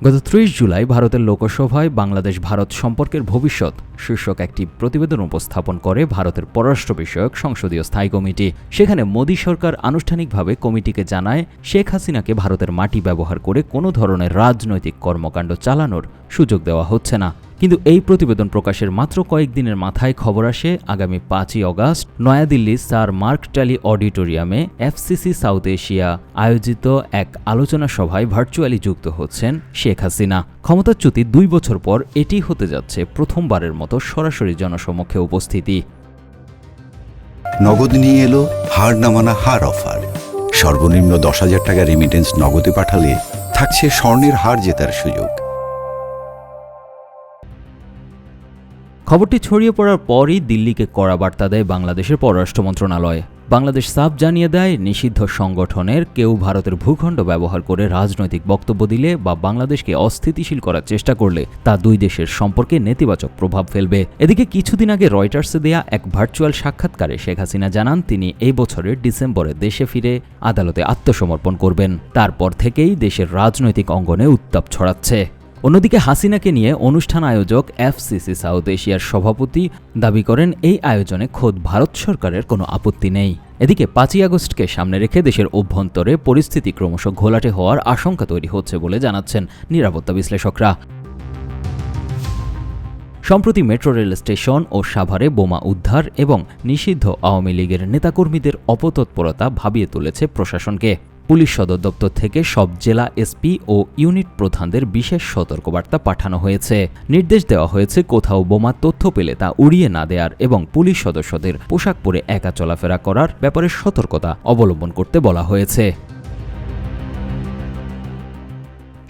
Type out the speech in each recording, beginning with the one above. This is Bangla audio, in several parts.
গত ৩০ জুলাই ভারতের লোকসভায় বাংলাদেশ ভারত সম্পর্কের ভবিষ্যৎ শীর্ষক একটি প্রতিবেদন উপস্থাপন করে ভারতের পররাষ্ট্র বিষয়ক সংসদীয় স্থায়ী কমিটি। সেখানে মোদী সরকার আনুষ্ঠানিকভাবে কমিটিকে জানায়, শেখ হাসিনাকে ভারতের মাটি ব্যবহার করে কোনো ধরনের রাজনৈতিক কর্মকাণ্ড চালানোর সুযোগ দেওয়া হচ্ছে না। কিন্তু এই প্রতিবেদন প্রকাশের মাত্র কয়েকদিনের মাথায় খবর আসে, আগামী ৫ই অগাস্ট নয়াদিল্লির স্যার মার্ক ট্যালি অডিটোরিয়ামে এফসিসি সাউথ এশিয়া আয়োজিত এক আলোচনা সভায় ভার্চুয়ালি যুক্ত হচ্ছেন শেখ হাসিনা। ক্ষমতাচ্যুতি ২ বছর পর এটি হতে যাচ্ছে প্রথমবারের মতো সরাসরি জনসমক্ষে উপস্থিতি। নগদ নিয়ে এলো হার না মানা হার অফার। সর্বনিম্ন ১০,০০০ টাকা রেমিটেন্স নগদে পাঠালে থাকছে স্বর্ণের হার জেতার সুযোগ। খবরটি ছড়িয়ে পড়ার পরই দিল্লিকে কড়া বার্তা দেয় বাংলাদেশের পররাষ্ট্র মন্ত্রণালয়। বাংলাদেশ সাফ জানিয়ে দেয়, নিষিদ্ধ সংগঠনের কেউ ভারতের ভূখণ্ড ব্যবহার করে রাজনৈতিক বক্তব্য দিলে বা বাংলাদেশকে অস্থিতিশীল করার চেষ্টা করলে তা দুই দেশের সম্পর্কে নেতিবাচক প্রভাব ফেলবে। এদিকে কিছুদিন আগে রয়টার্সে দেয়া এক ভার্চুয়াল সাক্ষাৎকারে শেখ হাসিনা জানান, তিনি এই বছরের ডিসেম্বরে দেশে ফিরে আদালতে আত্মসমর্পণ করবেন। তারপর থেকেই দেশের রাজনৈতিক অঙ্গনে উত্তাপ ছড়াচ্ছে। অন্যদিকে হাসিনাকে নিয়ে অনুষ্ঠান আয়োজক এফসিসি সাউথ এশিয়ার সভাপতি দাবি করেন, এই আয়োজনে খোদ ভারত সরকারের কোনো আপত্তি নেই। এদিকে ৫ই আগস্টকে সামনে রেখে দেশের অভ্যন্তরে পরিস্থিতি ক্রমশ ঘোলাটে হওয়ার আশঙ্কা তৈরি হচ্ছে বলে জানাচ্ছেন নিরাপত্তা বিশ্লেষকরা। সম্প্রতি মেট্রো রেল স্টেশন ও সাভারে বোমা উদ্ধার এবং নিষিদ্ধ আওয়ামী লীগের নেতাকর্মীদের অপতৎপরতা ভাবিয়ে তুলেছে প্রশাসনকে। পুলিশ সদর দপ্তর থেকে সব জেলা এসপি ও ইউনিট প্রধানদের বিশেষ সতর্কবার্তা পাঠানো হয়েছে। নির্দেশ দেওয়া হয়েছে, কোথাও বোমার তথ্য পেলে তা উড়িয়ে না দেওয়ার এবং পুলিশ সদস্যদের পোশাক পরে একা চলাফেরা করার ব্যাপারে সতর্কতা অবলম্বন করতে বলা হয়েছে।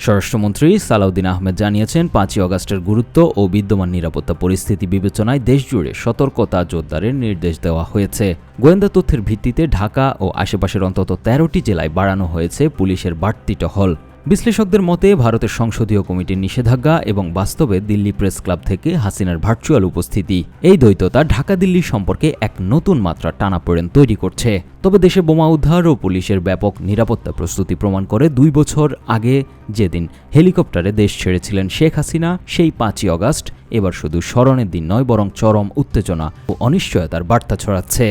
স্বরাষ্ট্রমন্ত্রী সালাউদ্দিন আহমেদ জানিয়েছেন, ৫ই অগাস্টের গুরুত্ব ও বিদ্যমান নিরাপত্তা পরিস্থিতি বিবেচনায় দেশজুড়ে সতর্কতা জোরদারের নির্দেশ দেওয়া হয়েছে। গোয়েন্দা তথ্যের ভিত্তিতে ঢাকা ও আশেপাশের অন্তত ১৩টি জেলায় বাড়ানো হয়েছে পুলিশের বাড়তি টহল। বিশ্লেষকদের মতে, ভারতের সংসদীয় কমিটির নিষেধাজ্ঞা এবং বাস্তবে দিল্লি প্রেস ক্লাব থেকে হাসিনার ভার্চুয়াল উপস্থিতি, এই দ্বৈততা ঢাকা দিল্লি সম্পর্কে এক নতুন মাত্রা টানাপোড়েন তৈরি করছে। তবে দেশে বোমা উদ্ধার ও পুলিশের ব্যাপক নিরাপত্তা প্রস্তুতি প্রমাণ করে ২ বছর আগে যেদিন হেলিকপ্টারে দেশ ছেড়েছিলেন শেখ হাসিনা, সেই ৫ই অগাস্ট এবার শুধু স্মরণের দিন নয়, বরং চরম উত্তেজনা ও অনিশ্চয়তার বার্তা ছড়াচ্ছে।